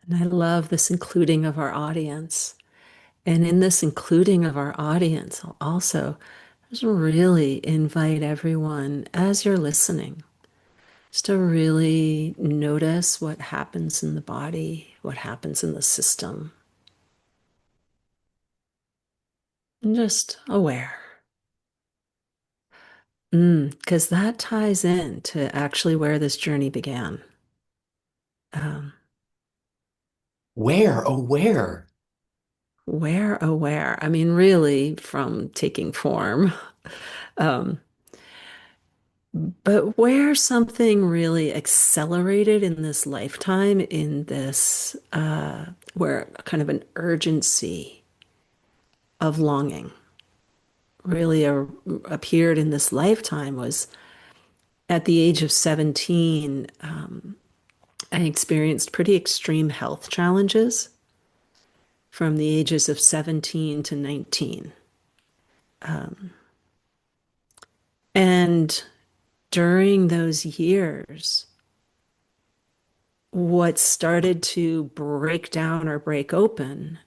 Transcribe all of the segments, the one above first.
And I love this including of our audience. And in this including of our audience, I'll also just really invite everyone as you're listening, just to really notice what happens in the body, what happens in the system, and just aware. Because that ties in to actually where this journey began. Um, Where? Oh, where? where, aware. I mean, really from taking form. Um, but where something really accelerated in this lifetime, in this, where kind of an urgency of longing really appeared in this lifetime was at the age of 17. I experienced pretty extreme health challenges from the ages of 17 to 19. And during those years, what started to break down or break open,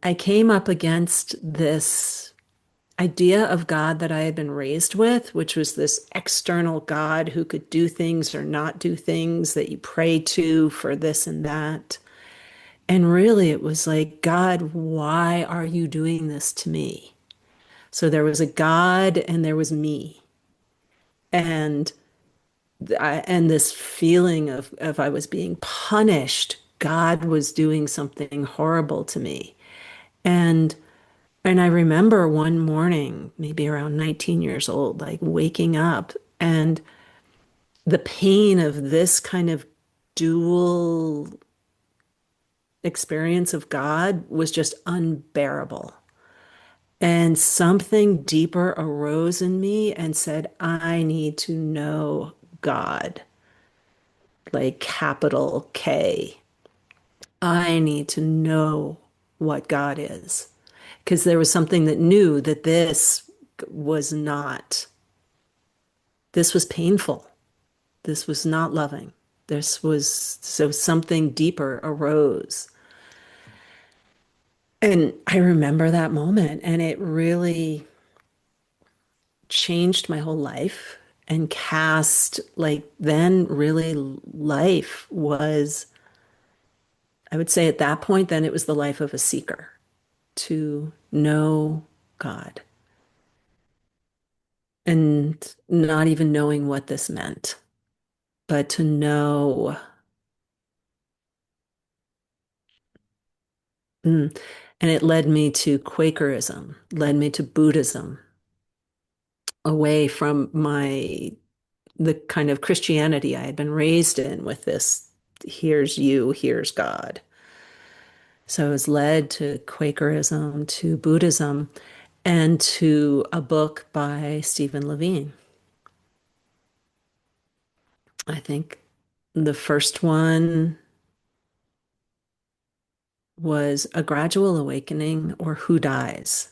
I came up against this idea of God that I had been raised with, which was this external God who could do things or not do things that you pray to for this and that. And really, it was like, God, why are you doing this to me? So there was a God and there was me. And and this feeling of I was being punished. God was doing something horrible to me. And and I remember one morning, maybe around 19 years old, like waking up and the pain of this kind of dual experience of God was just unbearable. And something deeper arose in me and said, I need to know God, like capital K. I need to know what God is. Because there was something that knew that was not, this was painful. This was not loving. This was, so something deeper arose. And I remember that moment, and it really changed my whole life and cast, like, then really life was, I would say at that point, then it was the life of a seeker to know God and not even knowing what this meant, but to know. Mm. And it led me to Quakerism, led me to Buddhism, away from the kind of Christianity I had been raised in with this, here's you, here's God. So I was led to Quakerism, to Buddhism, and to a book by Stephen Levine. I think the first one was A Gradual Awakening or Who Dies?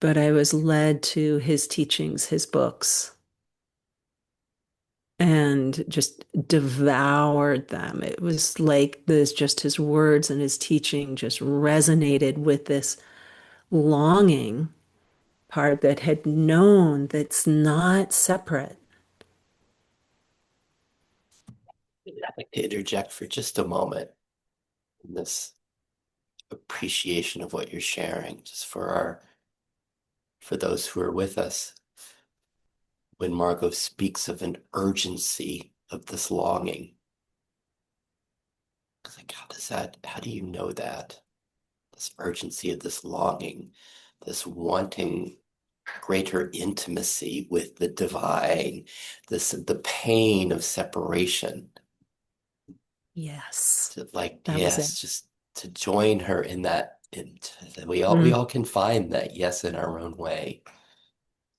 But I was led to his teachings, his books, and just devoured them. It was like this, just his words and his teaching just resonated with this longing part that had known that's not separate. I'd like to interject for just a moment in this appreciation of what you're sharing, just for those who are with us. When Margot speaks of an urgency of this longing, it's like, how do you know that? This urgency of this longing, this wanting greater intimacy with the divine, the pain of separation. Yes, To, like, that was it. yes, just to join her in that. We Mm. all can find that yes in our own way.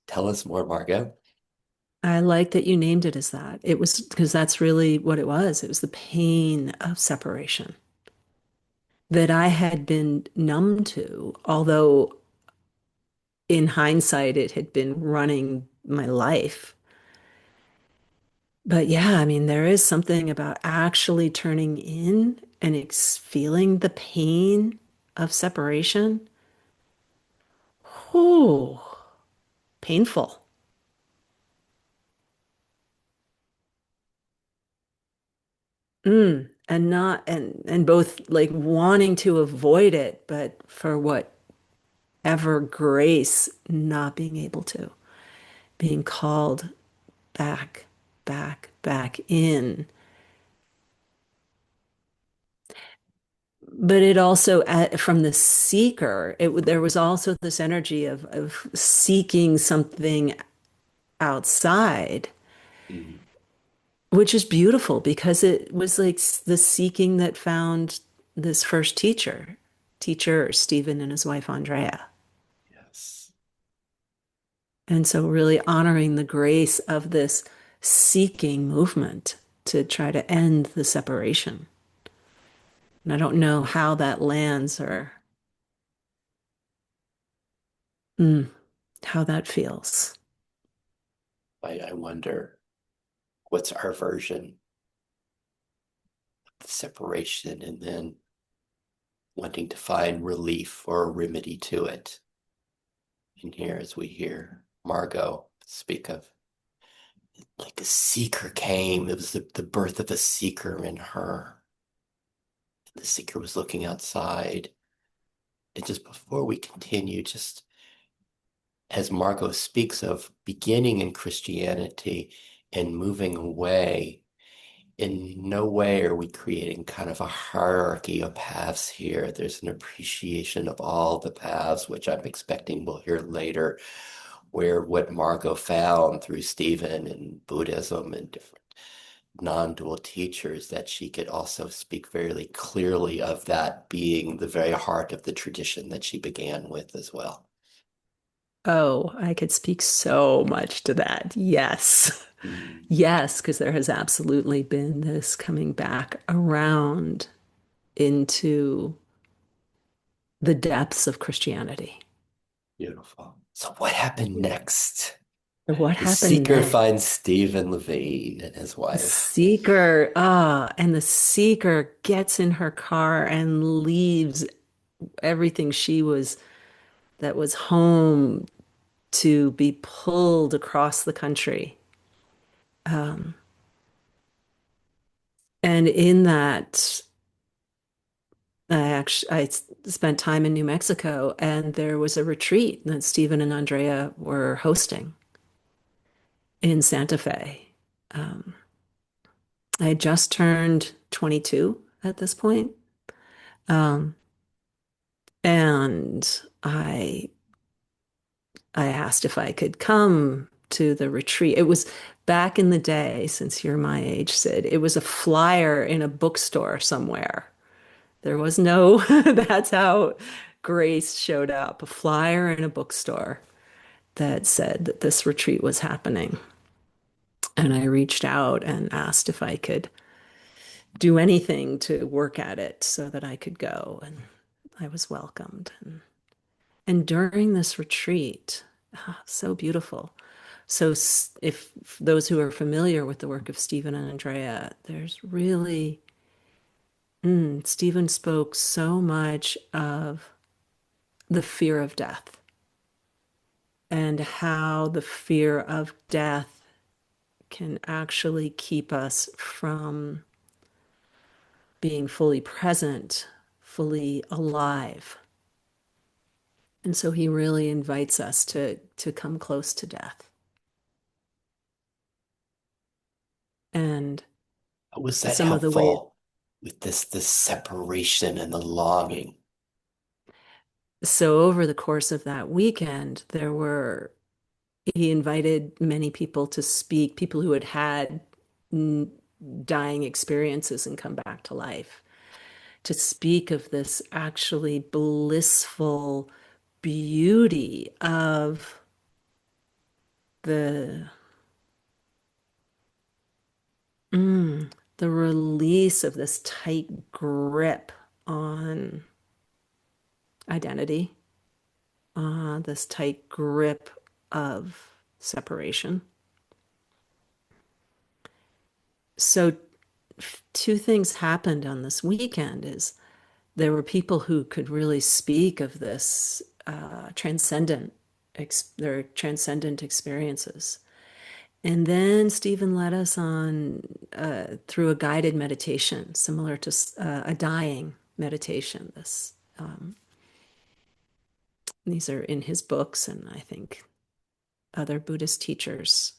Tell us more, Margot. I like that you named it as that. It was because that's really what it was. It was the pain of separation that I had been numb to, although in hindsight it had been running my life. But yeah, I mean, there is something about actually turning in and feeling the pain of separation. Whew, painful. And not and both like wanting to avoid it, but for whatever grace, not being able to, being called back, back in. But it also, from the seeker, there was also this energy of seeking something outside, Mm, which is beautiful because it was like the seeking that found this first teacher Stephen and his wife Andrea. yes. And so really honoring the grace of this seeking movement to try to end the separation. And I don't know how that lands or mm, how that feels. I wonder what's our version of the separation and then wanting to find relief or a remedy to it. And here, as we hear Margot speak of, like a seeker came, it was the birth of a seeker in her. The seeker was looking outside. And just before we continue, just as Margot speaks of beginning in Christianity and moving away, in no way are we creating kind of a hierarchy of paths here. There's an appreciation of all the paths, which I'm expecting we'll hear later, where what Margot found through Stephen and Buddhism and different non-dual teachers, that she could also speak very clearly of that being the very heart of the tradition that she began with as well. Oh, I could speak so much to that. Yes. Mm, Yes, because there has absolutely been this coming back around into the depths of Christianity. beautiful. So what happened next? What The happened seeker next? finds Stephen Levine and his The wife. seeker, and the seeker gets in her car and leaves everything that was home to be pulled across the country. And in that, I spent time in New Mexico, and there was a retreat that Stephen and Andrea were hosting in Santa Fe. Um, I had just turned 22 at this point, um, and I asked if I could come to the retreat. It was back in the day, since you're my age, Sid. It was a flyer in a bookstore somewhere. There was no, that's how Grace showed up, a flyer in a bookstore that said that this retreat was happening. And I reached out and asked if I could do anything to work at it so that I could go. And I was welcomed. And during this retreat, so beautiful. So, if those who are familiar with the work of Stephen and Andrea, there's really, Stephen spoke so much of the fear of death and how the fear of death can actually keep us from being fully present, fully alive. And so he really invites us to come close to death. And Was that some of the ways, helpful with this separation and the longing? so over the course of that weekend, he invited many people to speak, people who had had dying experiences and come back to life, to speak of this actually blissful beauty of the the release of this tight grip on identity, this tight grip of separation, so two things happened on this weekend is there were people who could really speak of this their transcendent experiences. And then Stephen led us on through a guided meditation, similar to a dying meditation. These are in his books, and I think other Buddhist teachers.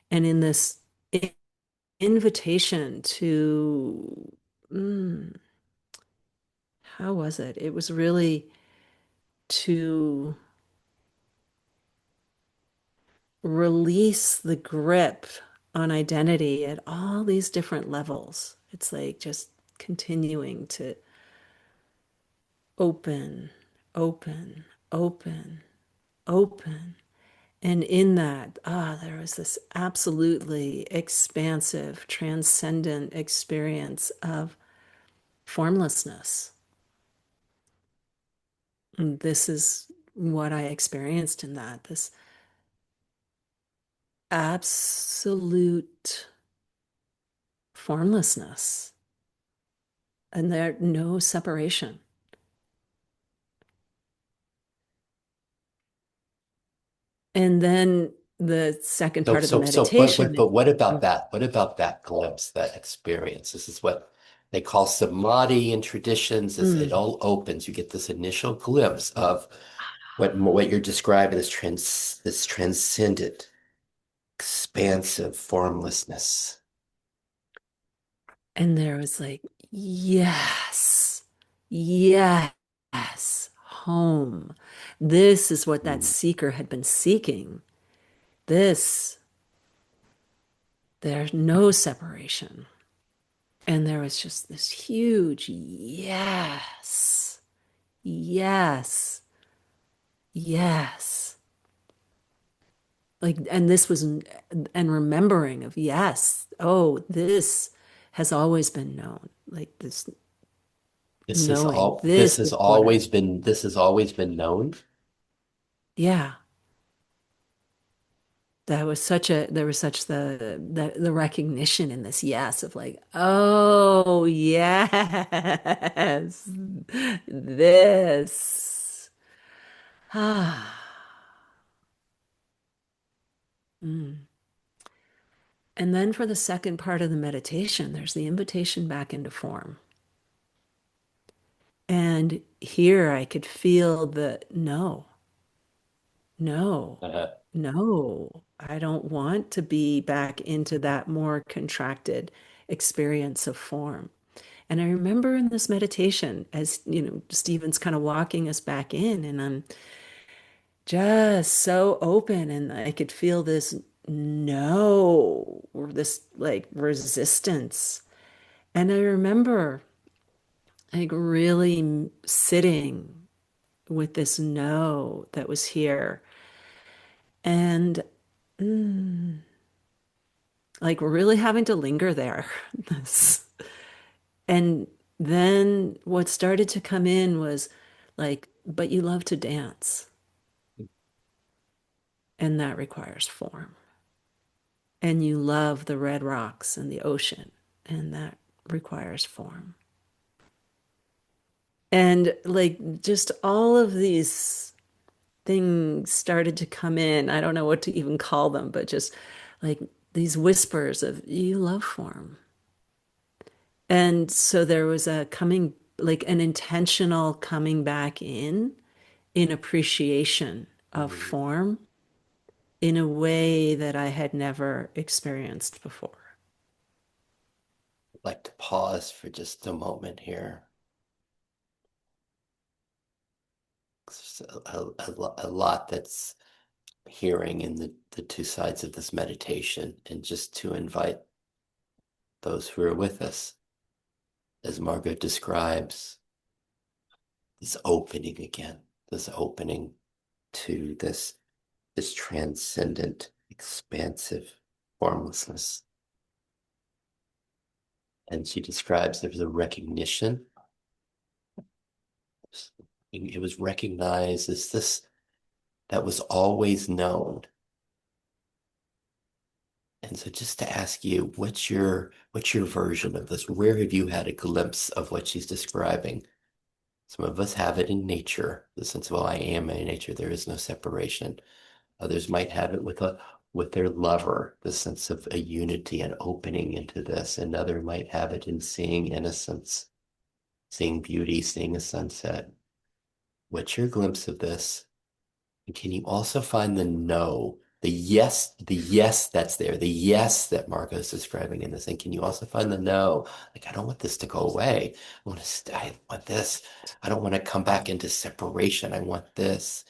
And in this invitation to, mm, how was it? It was really to release the grip on identity at all these different levels. It's like just continuing to open, open, open, open. And in that, there was this absolutely expansive, transcendent experience of formlessness. And this is what I experienced in that, this absolute formlessness, and there no separation. And then the second So, part of the so, so, meditation. but what about that? What about that glimpse, that experience? This is what they call samadhi in traditions. It Mm. all opens. You get this initial glimpse of what you're describing as this transcendent, expansive formlessness. And there was like, yes, yes, home. This is what that Mm. seeker had been seeking. This, there's no separation. And there was just this huge yes, yes, yes. Like, and this was, and remembering of yes, oh, this has always been known. Like this knowing, this is what I, This has always been known. yeah. That was such a there was such the recognition in this yes of like, oh yes, this. Ah. Mm. And then for the second part of the meditation, there's the invitation back into form. And here I could feel the no, no, Uh, no. I don't want to be back into that more contracted experience of form. And I remember in this meditation, as you know, Stephen's kind of walking us back in, and I'm just so open, and I could feel this no, or this like resistance. And I remember like really sitting with this no that was here, and mm, like really having to linger there. This And then what started to come in was like, but you love to dance, and that requires form. And you love the red rocks and the ocean, and that requires form. And like just all of these things started to come in. I don't know what to even call them, but just like these whispers of you love form. And so there was a coming, like an intentional coming back in appreciation of mm, form in a way that I had never experienced before. I'd like to pause for just a moment here. There's a lot that's hearing in the two sides of this meditation, and just to invite those who are with us, as Margot describes, this opening again, this opening to this transcendent, expansive formlessness. And she describes there's a recognition. It was recognized as this that was always known. And so just to ask you, what's your version of this? Where have you had a glimpse of what she's describing? Some of us have it in nature, the sense of, well, I am in nature, there is no separation. Others might have it with their lover, the sense of a unity and opening into this. Another might have it in seeing innocence, seeing beauty, seeing a sunset. What's your glimpse of this? And can you also find the no, the yes that's there, the yes that Margot is describing in this? And can you also find the no? Like, I don't want this to go away. I want to stay. I want this. I don't want to come back into separation. I want this.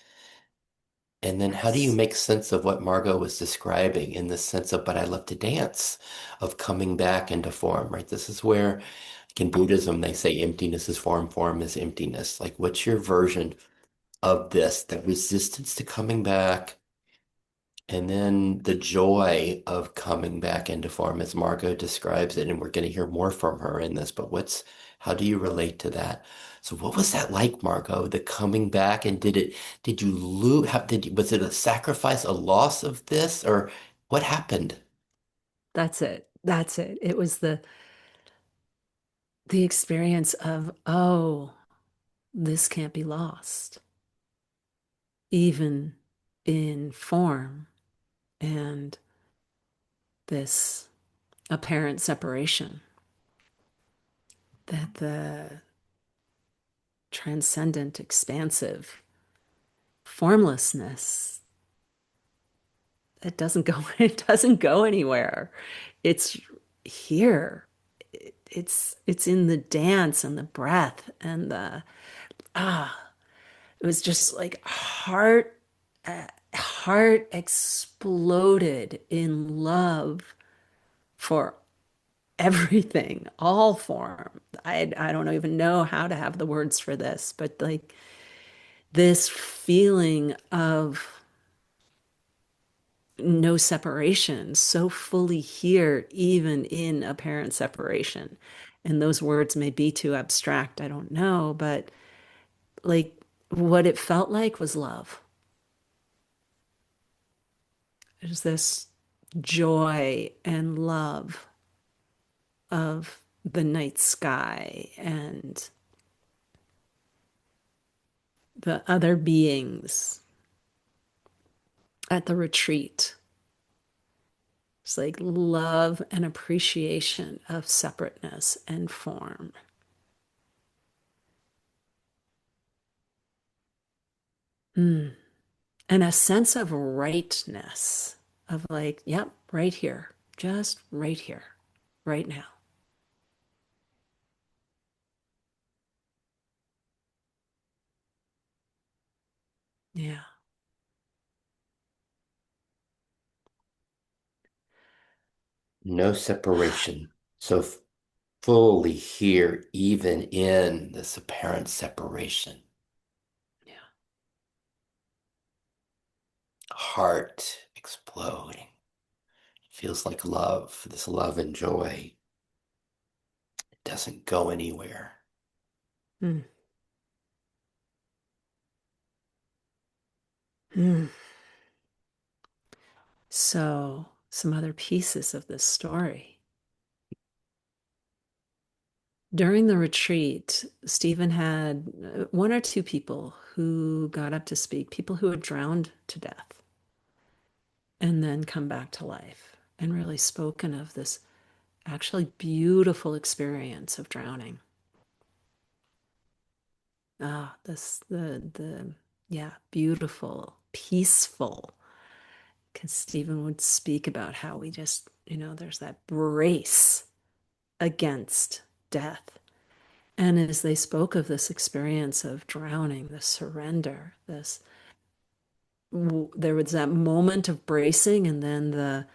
And then how do you Yes, make sense of what Margot was describing in the sense of, but I love to dance, of coming back into form, right? This is where, like in Buddhism, they say emptiness is form, form is emptiness. Like, what's your version of this, that resistance to coming back, and then the joy of coming back into form as Margot describes it, and we're going to hear more from her in this, but how do you relate to that? So what was that like, Margot, the coming back, and did you lose, was it a sacrifice, a loss of this, or what happened? that's it. That's it. It was the experience of, oh, this can't be lost, even in form and this apparent separation, that the transcendent, expansive formlessness, it doesn't go, it doesn't go anywhere. It's here. It's in the dance and the breath and the it was just like heart exploded in love for everything, all form. I don't even know how to have the words for this, but like this feeling of no separation, so fully here, even in apparent separation. And those words may be too abstract, I don't know, but like what it felt like was love. It was this joy and love of the night sky and the other beings at the retreat. It's like love and appreciation of separateness and form. Mm. And a sense of rightness of like, yep, right here, just right here, right now. Yeah. No separation. So fully here, even in this apparent separation. Yeah. Heart exploding. Feels like love, this love and joy. It doesn't go anywhere. Mm. Mm. So, some other pieces of this story. During the retreat, Stephen had one or two people who got up to speak, people who had drowned to death and then come back to life and really spoken of this actually beautiful experience of drowning. Ah, yeah, beautiful, peaceful. Because Stephen would speak about how we just, there's that brace against death. And as they spoke of this experience of drowning, the surrender, there was that moment of bracing and then the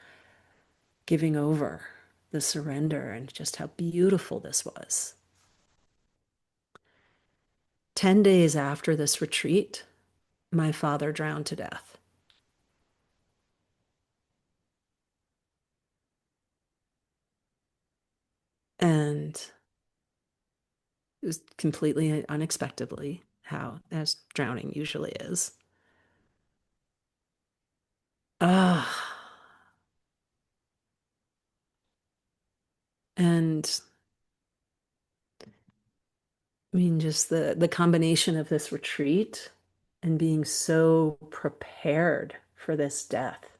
giving over, the surrender, and just how beautiful this was. 10 days after this retreat, my father drowned to death. And it was completely unexpectedly, how, as drowning usually is. Ah, And I mean, just the combination of this retreat and being so prepared for this death.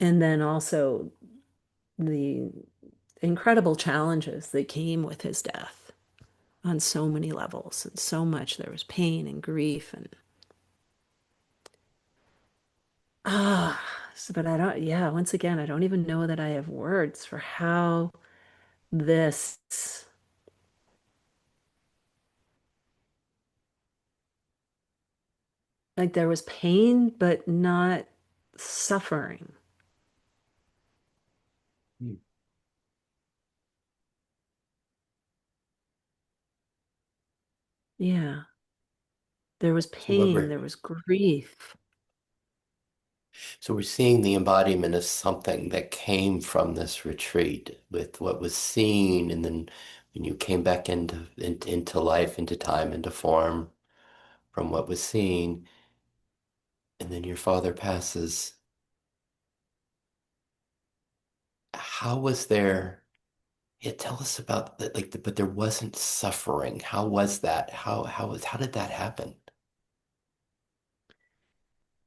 And then also the incredible challenges that came with his death on so many levels and so much. There was pain and grief and ah, but I don't, yeah, once again, I don't even know that I have words for how this, like there was pain, but not suffering. Hmm. Yeah, there was So what pain, we're there was grief. so we're seeing the embodiment of something that came from this retreat with what was seen, and then when you came back into life, into time, into form from what was seen, and then your father passes. How was there? Yeah, tell us about that. But there wasn't suffering. How was that? How did that happen?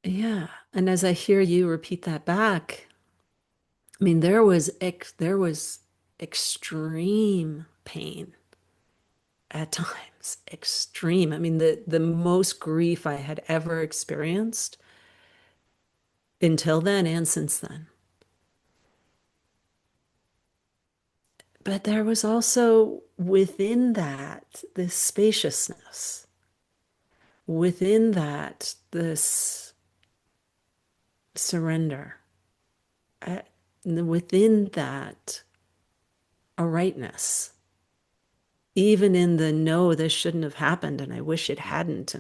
Yeah. And as I hear you repeat that back, I mean, there was extreme pain at times, extreme. I mean, the most grief I had ever experienced until then and since then. But there was also within that this spaciousness, within that this surrender, uh, within that a rightness, even in the no, this shouldn't have happened, and I wish it hadn't,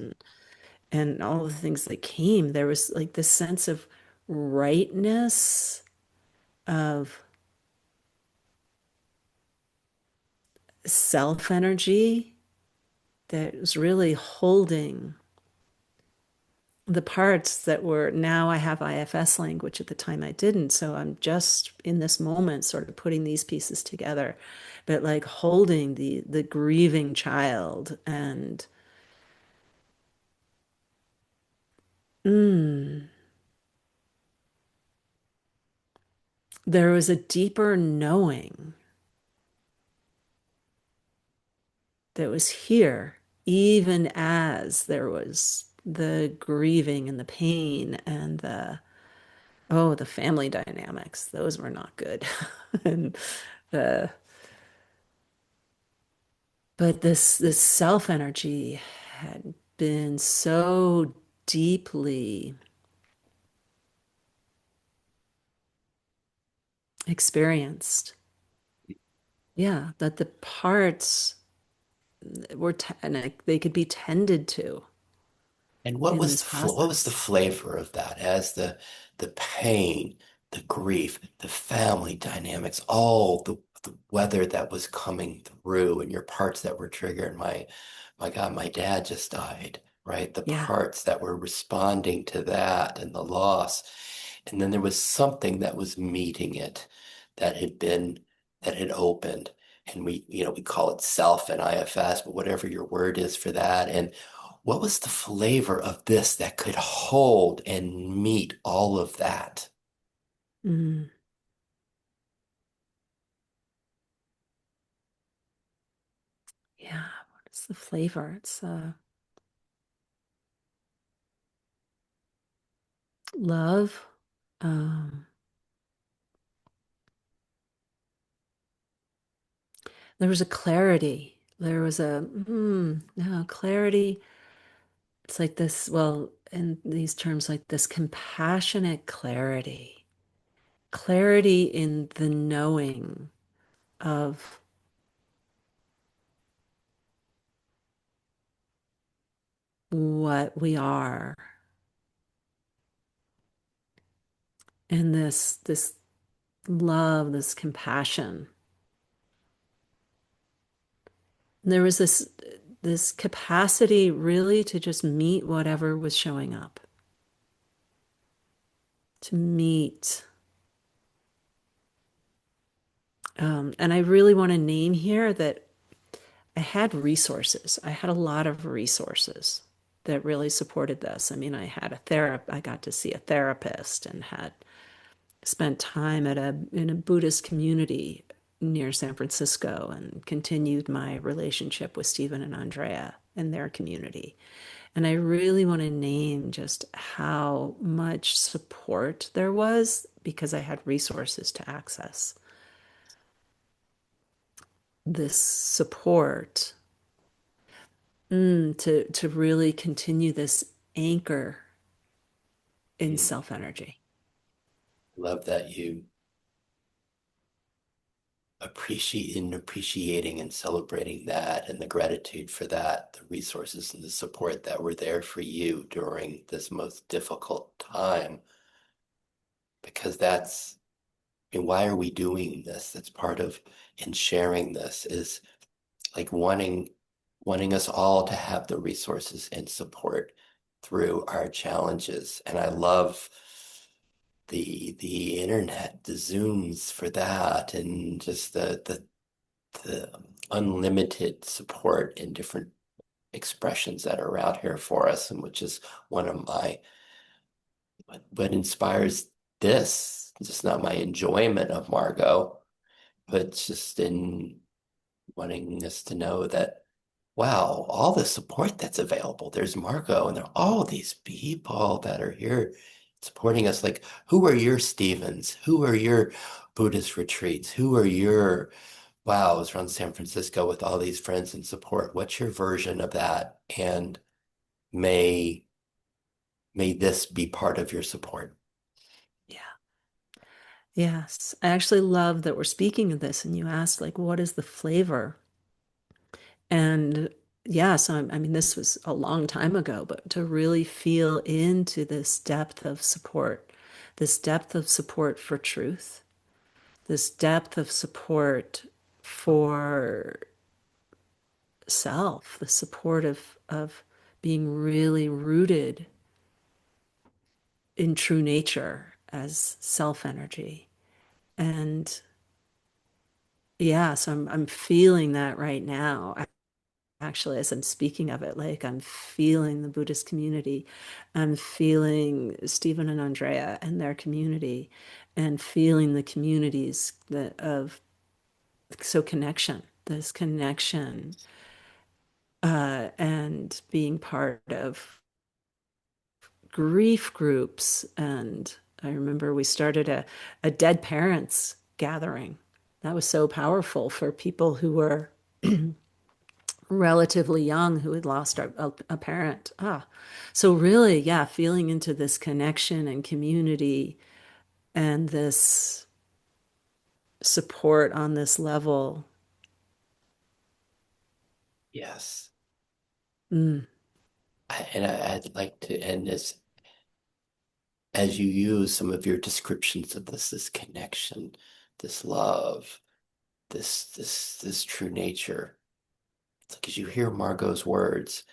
and all the things that came, there was like this sense of rightness, of self energy that was really holding the parts that were now I have IFS language at the time I didn't. So I'm just in this moment sort of putting these pieces together, but like holding the grieving child and mm, there was a deeper knowing that was here, even as there was the grieving and the pain and the family dynamics. Those were not good. And the but this self energy had been so deeply experienced. Yeah, that the parts were and they could be tended to And in this what was the process. flavor of that as the pain, the grief, the family dynamics, all the weather that was coming through and your parts that were triggered. My God, my dad just died, right? The Yeah. parts that were responding to that and the loss. And then there was something that was meeting it that had been that had opened. And we call it self and IFS, but whatever your word is for that. And what was the flavor of this that could hold and meet all of that? Mm. Yeah. What is the flavor? It's love. Um, there was a clarity. There was a no clarity. It's like this, well, in these terms, like this compassionate clarity, clarity in the knowing of what we are, and this love, this compassion. There was this capacity really to just meet whatever was showing up, to meet And I really want to name here that I had resources. I had a lot of resources that really supported this. I mean, I had a I got to see a therapist and had spent time at a in a Buddhist community near San Francisco and continued my relationship with Stephen and Andrea and their community. And I really want to name just how much support there was because I had resources to access this support to really continue this anchor in Mm. self energy. Love that you appreciating and celebrating that and the gratitude for that, the resources and the support that were there for you during this most difficult time. Because that's, I mean, why are we doing this? That's part of in sharing this is like wanting us all to have the resources and support through our challenges. And I love the internet, the Zooms for that, and just the unlimited support in different expressions that are out here for us, and which is one of my what inspires this, just not my enjoyment of Margot, but just in wanting us to know that, wow, all the support that's available. There's Margot, and there are all these people that are here supporting us. Like, who are your Stevens? Who are your Buddhist retreats? Who are your, wow, I was around San Francisco with all these friends and support. What's your version of that? And may may this be part of your support. Yeah. Yes. I actually love that we're speaking of this and you asked like what is the flavor? And yeah, so I mean this was a long time ago, but to really feel into this depth of support for truth, this depth of support for self, the support of being really rooted in true nature as self energy. And yeah, so I'm feeling that right now. Actually, as I'm speaking of it, like I'm feeling the Buddhist community. I'm feeling Stephen and Andrea and their community and feeling the communities that of so connection, this connection and being part of grief groups. And I remember we started a dead parents gathering. That was so powerful for people who were relatively young who had lost a parent. So really, yeah, feeling into this connection and community and this support on this level. Yes. Mm, I'd like to end this as you use some of your descriptions of this connection, this love, this true nature. It's like as you hear Margot's words,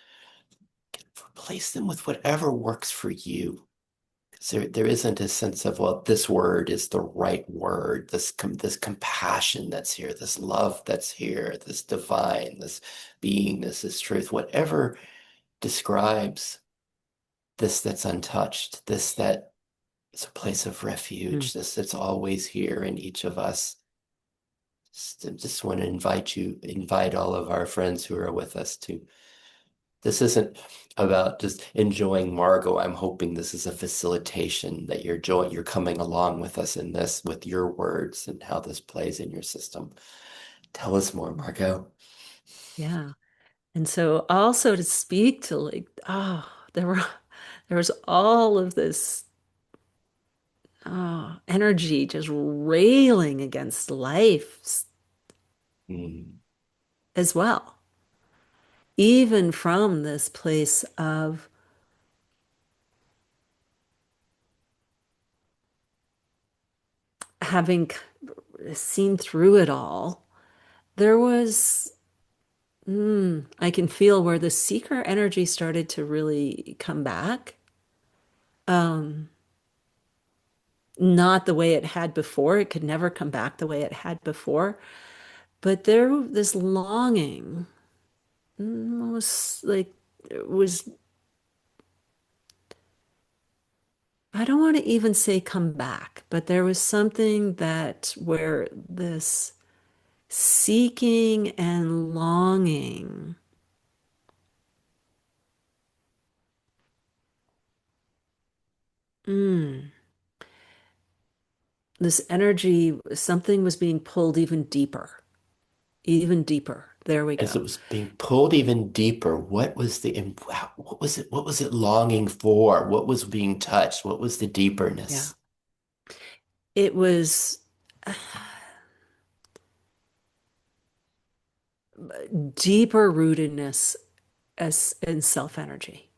replace them with whatever works for you. There isn't a sense of, well, this word is the right word, this compassion that's here, this love that's here, this divine, this beingness, this truth, whatever describes this that's untouched, this that is a place of mm. refuge, this that's always here in each of us. Just want to invite all of our friends who are with us to. This isn't about just enjoying Margot. I'm hoping this is a facilitation that you're coming along with us in this, with your words and how this plays in your system. Tell us more, Margot. Yeah. And so also to speak to like, there was all of this energy just railing against life Mm, as well, even from this place of having seen through it all, there was, I can feel where the seeker energy started to really come back. Um, not the way it had before. It could never come back the way it had before. But there, this longing was like, it was, I don't want to even say come back, but there was something that where this seeking and longing, mm, this energy, something was being pulled even deeper, even deeper. There we As it go. was being pulled even deeper, what was what was it? What was it longing for? What was being touched? What was the Yeah. deeperness? It was deeper rootedness as in self energy.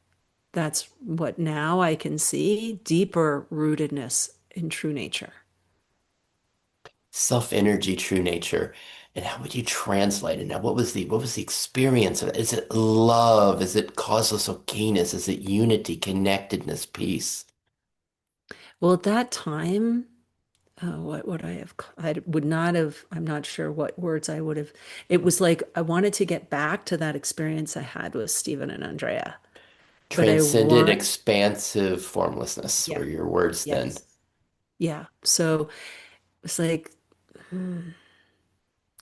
That's what now I can see deeper rootedness in true nature. Self-energy, true nature. And how would you translate it? Now, what was the experience of it? Is it love? Is it causeless okayness? Is it unity, connectedness, peace? Well, at that time, what would I have? I would not have, I'm not sure what words I would have. It was like I wanted to get back to that experience I had with Stephen and Andrea, but I Transcendent, want, expansive formlessness yeah, were your words then. yes, yeah. So it's like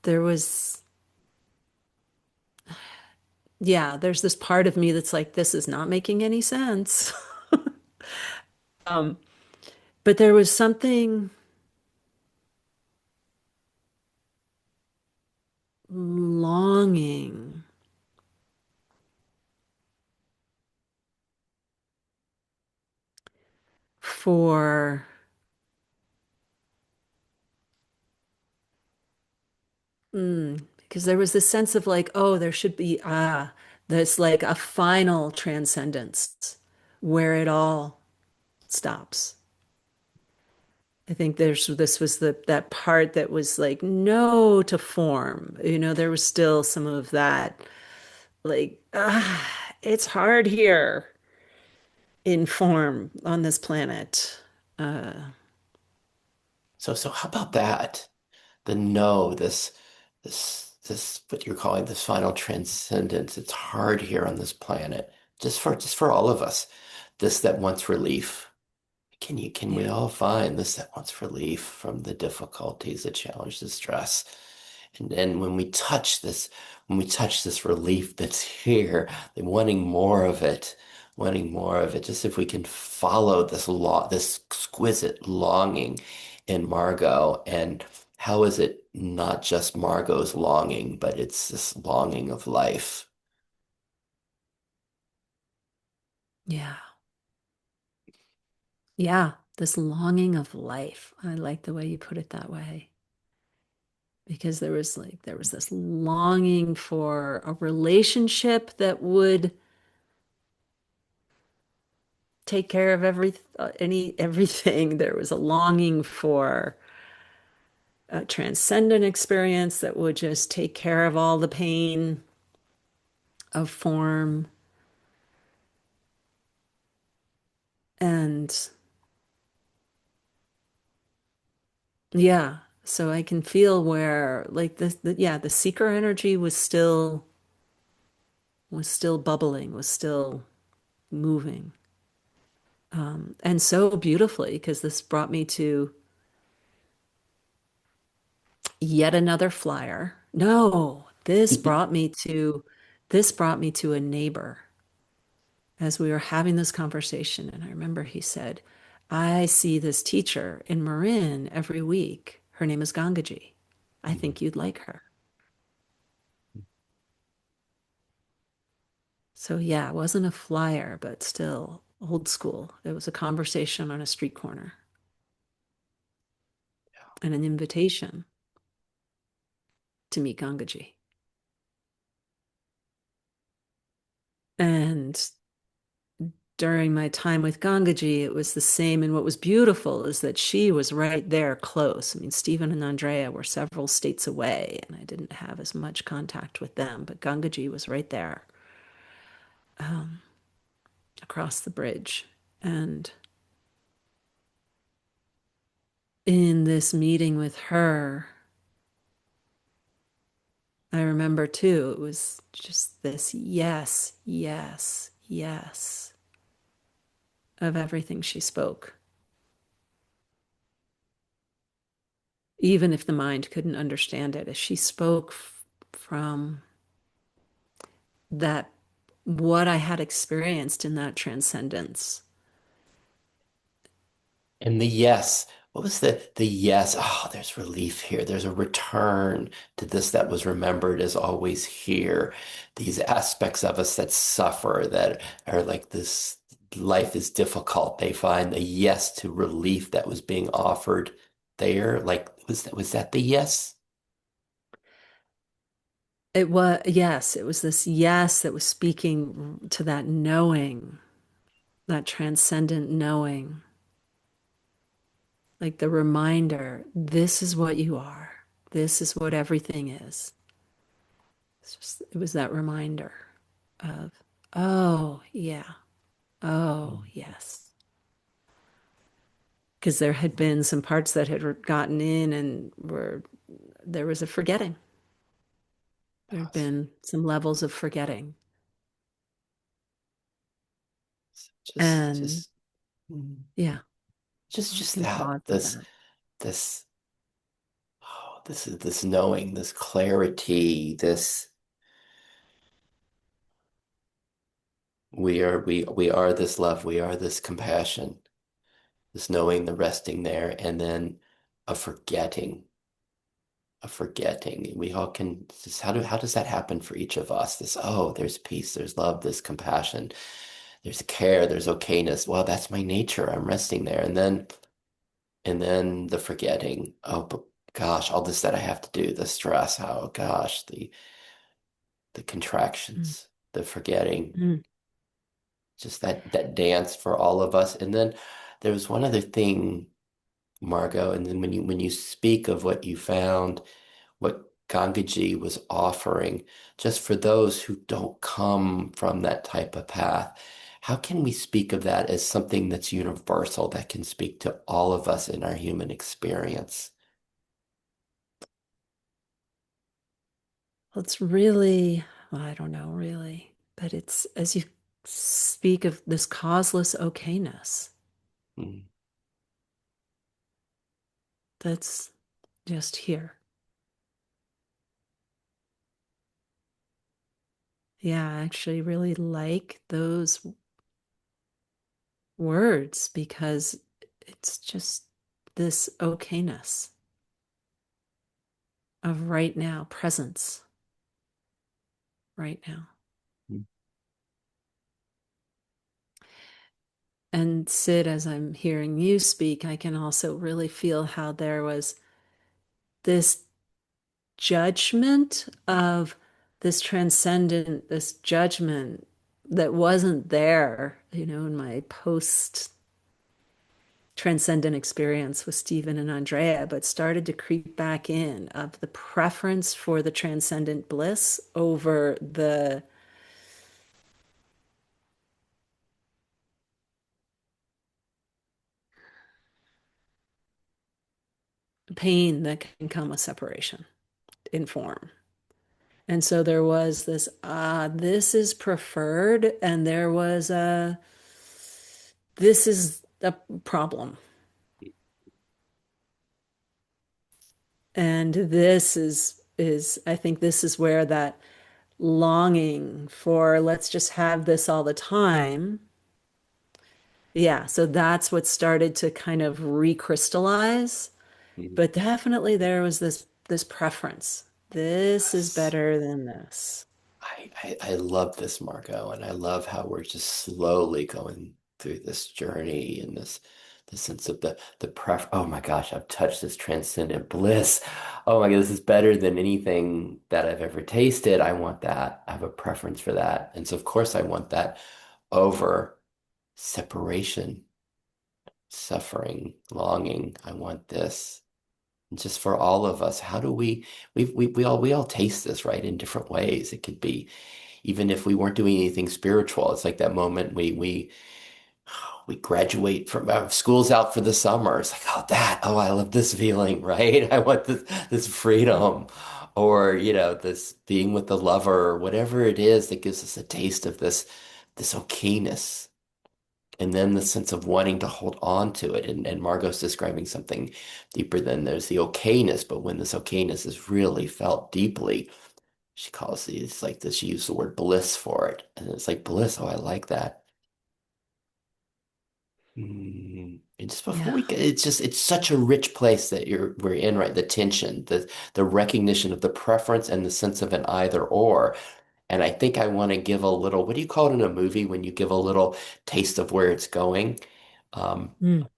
there was, yeah, there's this part of me that's like, this is not making any sense. But there was something longing for, because there was this sense of like, oh, there should be, there's like a final transcendence where it all stops. I think this was that part that was like no to form. There was still some of that like, it's hard here in form on this planet. So how about that? The no, this what you're calling this final transcendence. It's hard here on this planet, just for all of us. This that wants relief. Can we Yeah, all find this that wants relief from the difficulties, the challenge, the stress? And then when we touch this relief that's here, then wanting more of it, just if we can follow this exquisite longing in Margot, and how is it not just Margot's longing, but it's this longing of life? yeah, yeah. This longing of life. I like the way you put it that way. Because there was this longing for a relationship that would take care of everything. There was a longing for a transcendent experience that would just take care of all the pain of form. And yeah, so I can feel where like yeah, the seeker energy was still bubbling, was still moving. And so beautifully, because this brought me to yet another flyer. No, this brought me to a neighbor as we were having this conversation. And I remember he said, I see this teacher in Marin every week. Her name is Gangaji. I think you'd like her. So yeah, it wasn't a flyer, but still old school. It was a conversation on a street corner and an invitation to meet Gangaji. And during my time with Gangaji, it was the same. And what was beautiful is that she was right there close. I mean, Stephen and Andrea were several states away, and I didn't have as much contact with them, but Gangaji was right there across the bridge. And in this meeting with her, I remember too, it was just this yes, yes, yes of everything she spoke, even if the mind couldn't understand it, as she spoke from that, what I had experienced in that transcendence. And the yes, what was the yes? Oh, there's relief here. There's a return to this that was remembered as always here. These aspects of us that suffer, that are like this life is difficult. They find the yes to relief that was being offered there. Like, was that the yes? It was, yes, it was this yes that was speaking to that knowing, that transcendent knowing, like the reminder, this is what you are. This is what everything is. It was that reminder of, oh, yeah, oh, yes. Because there had been some parts that had gotten in and there was a forgetting. There had Yes. been some levels of forgetting. Just, And just, mm, yeah, we just can that. pause with This, that. this, oh, this is this knowing, this clarity, this. We are this love, we are this compassion, this knowing, the resting there, and then a forgetting, a forgetting. We all can just how does that happen for each of us? This, oh, there's peace, there's love, there's compassion, there's care, there's okayness. Well, that's my nature. I'm resting there. And then the forgetting. Oh, but gosh, all this that I have to do, the stress, oh gosh, the Mm, contractions, the forgetting. mm. Just that dance for all of us. And then there was one other thing, Margot, and then when you speak of what you found, what Gangaji was offering, just for those who don't come from that type of path, how can we speak of that as something that's universal, that can speak to all of us in our human experience? Well, it's really, well, I don't know really, but it's as you speak of this causeless okayness Mm, that's just here. Yeah, I actually really like those words because it's just this okayness of right now, presence right now. mm, And Sid, as I'm hearing you speak, I can also really feel how there was this judgment of this transcendent, this judgment that wasn't there, in my post transcendent experience with Stephen and Andrea, but started to creep back in of the preference for the transcendent bliss over the pain that can come with separation in form. And so there was this, this is preferred, and there was this is a problem. And this is I think this is where that longing for let's just have this all the time. Yeah, so that's what started to kind of recrystallize. mm. But definitely there was this preference. This is Yes. better than this. I love this, Marco, and I love how we're just slowly going through this journey and the sense of the pref. Oh my gosh, I've touched this transcendent bliss. Oh my God, this is better than anything that I've ever tasted. I want that. I have a preference for that, and so of course I want that over separation, suffering, longing. I want this. And just for all of us, how do we all taste this, right, in different ways. It could be even if we weren't doing anything spiritual. It's like that moment we we graduate from school's out for the summer. It's like, oh, I love this feeling, right? I want this freedom, or this being with the lover, or whatever it is that gives us a taste of this okayness. And then the sense of wanting to hold on to it. And Margot's describing something deeper than there's the okayness, but when this okayness is really felt deeply, she calls it, it's like this, she used the word bliss for it. And it's like bliss, oh, I like that. And just before Yeah. we get, it's such a rich place that we're in, right? The tension, the recognition of the preference and the sense of an either or. And I think I want to give a little, what do you call it in a movie when you give a little taste of where it's going? Um, Mm.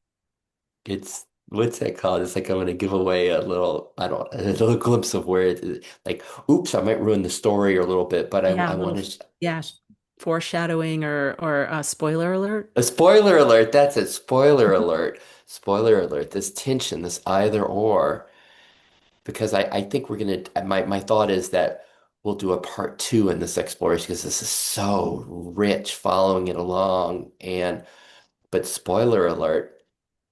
it's what's that called? It's like I'm going to give away a little, I don't, a little glimpse of where it is. Like, oops, I might ruin the story a little bit, but Yeah, I a little, want to. yeah, foreshadowing or spoiler alert. A spoiler alert, that's it. Spoiler alert. Spoiler alert. This tension, this either or, because I think we're gonna my thought is that we'll do a part two in this exploration because this is so rich following it along. And but spoiler alert,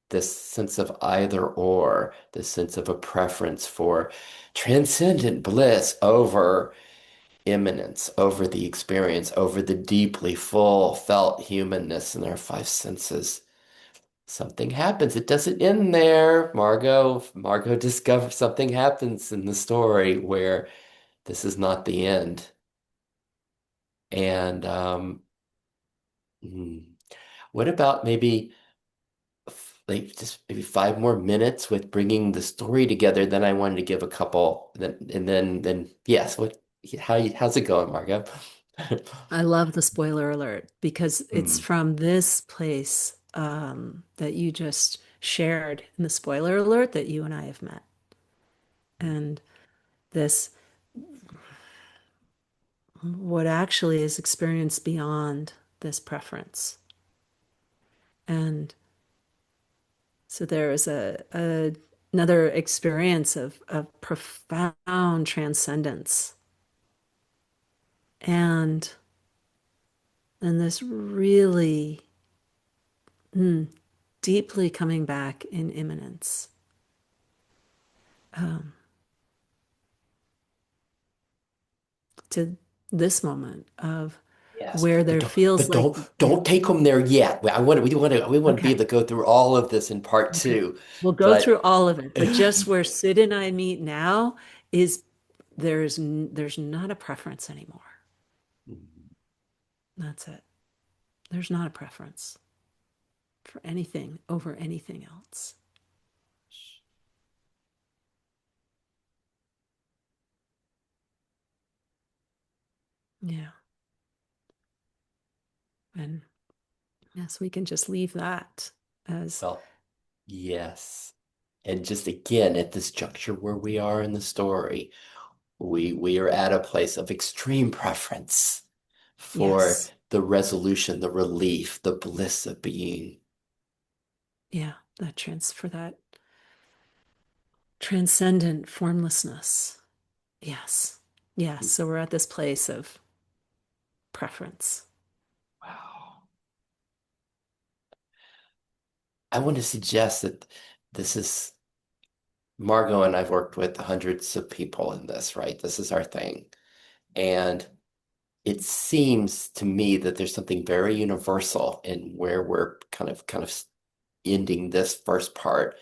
this sense of either or, this sense of a preference for transcendent bliss over immanence, over the experience, over the deeply full felt humanness in our five senses. Something happens. It doesn't end there. Margot discovers something happens in the story where this is not the end. And hmm, what about maybe like just maybe 5 more minutes with bringing the story together? Then I wanted to give a couple. Then yes. How's it going, Margot? I love the spoiler alert because it's Hmm. from this place that you just shared in the spoiler alert that you and I have met. And this, what actually is experienced beyond this preference. And so there is another experience of profound transcendence and this really deeply coming back in immanence um, to this moment of Yes, where but there don't, feels but like, don't, yeah, don't take them there yet. We want to be okay, able to go through all of this in part okay. two. We'll go But through all of it, but just where Sid and I meet now is there's not a preference anymore. That's it. There's not a preference for anything over anything else. Yeah. And yes, we can just leave that as, well, yes. And just again, at this juncture where we are in the story, we are at a place of extreme preference for yes, the resolution, the relief, the bliss of being. yeah, for that transcendent formlessness. Yes. Yes. So we're at this place of preference. Wow. I want to suggest that this is Margot and I've worked with hundreds of people in this, right? This is our thing. And it seems to me that there's something very universal in where we're kind of ending this first part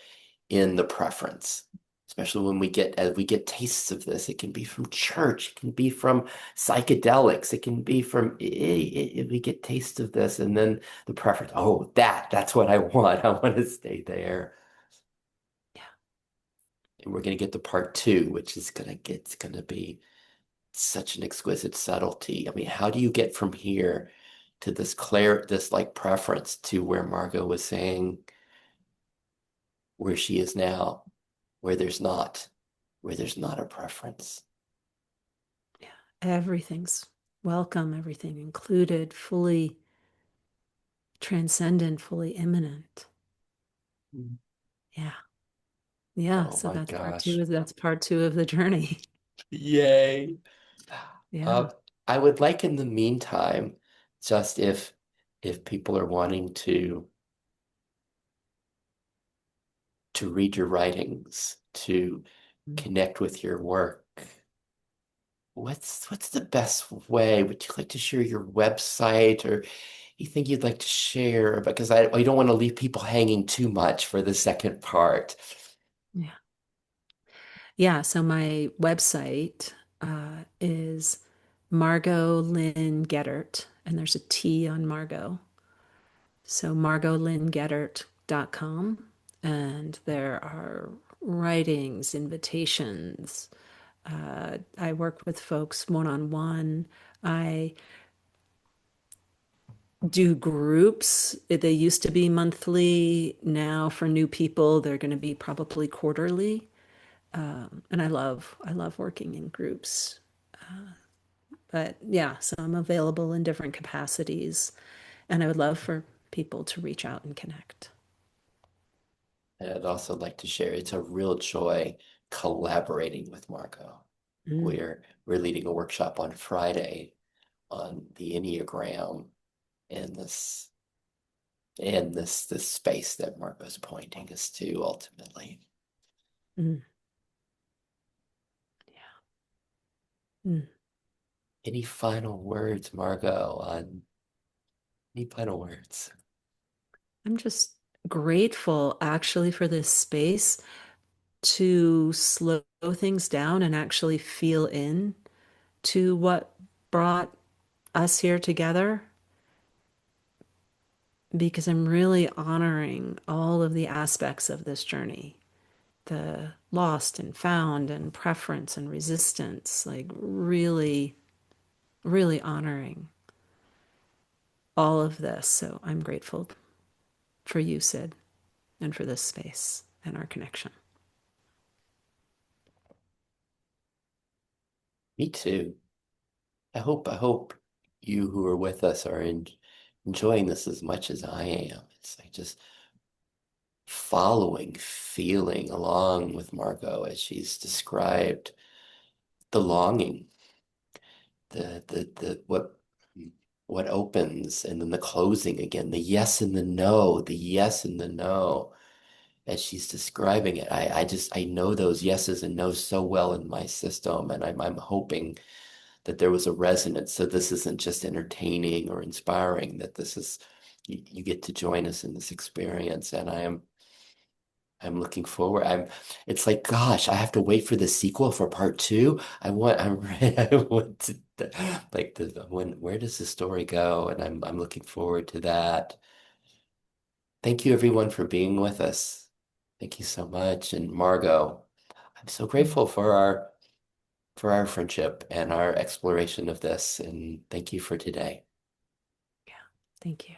in the preference. Especially when as we get tastes of this, it can be from church, it can be from psychedelics, it can be from we get tastes of this, and then the preference. Oh, that's what I want. I want to stay there. Yeah. And we're gonna get to part two, which is gonna be such an exquisite subtlety. I mean, how do you get from here to this like preference to where Margot was saying where she is now, where where there's not a preference. Yeah. Everything's welcome, everything included, fully transcendent, fully immanent. Mm. Yeah. Yeah. Oh So my that's part two. gosh. That's part two of the journey. Yay. Yeah. Uh, I would like in the meantime, just if if people are wanting to read your writings, to connect with your work, what's the best way? Would you like to share your website or anything you'd like to share? Because I don't want to leave people hanging too much for the second part. Yeah. Yeah. So my website is Margot Lynn Gedert, and there's a T on Margot. So margotlynngeddert.com. And there are writings, invitations. I work with folks one on one. I do groups. They used to be monthly. Now, for new people, they're going to be probably quarterly. And I love working in groups. But yeah, so I'm available in different capacities, and I would love for people to reach out and connect. And I'd also like to share it's a real joy collaborating with Margot. Mm, We're leading a workshop on Friday on the Enneagram and this space that Margot's pointing us to ultimately. mm, mm. Any final words, Margot, on any final words? I'm just grateful actually for this space to slow things down and actually feel in to what brought us here together, because I'm really honoring all of the aspects of this journey, the lost and found and preference and resistance, like really, really honoring all of this. So I'm grateful for you, Sid, and for this space and our connection. Me too. I hope you who are with us are enjoying this as much as I am. It's like just following, feeling along with Margot as she's described the longing, the what opens and then the closing again, the yes and the no, the yes and the no. As she's describing it, I know those yeses and nos so well in my system, and I'm hoping that there was a resonance. So this isn't just entertaining or inspiring, that this is you get to join us in this experience. And I'm looking forward. It's like, gosh, I have to wait for the sequel for part two. I'm I want to like where does the story go? And I'm looking forward to that. Thank you everyone for being with us. Thank you so much. And Margot, I'm so Mm, grateful for our friendship and our exploration of this. And thank you for today. yeah, thank you.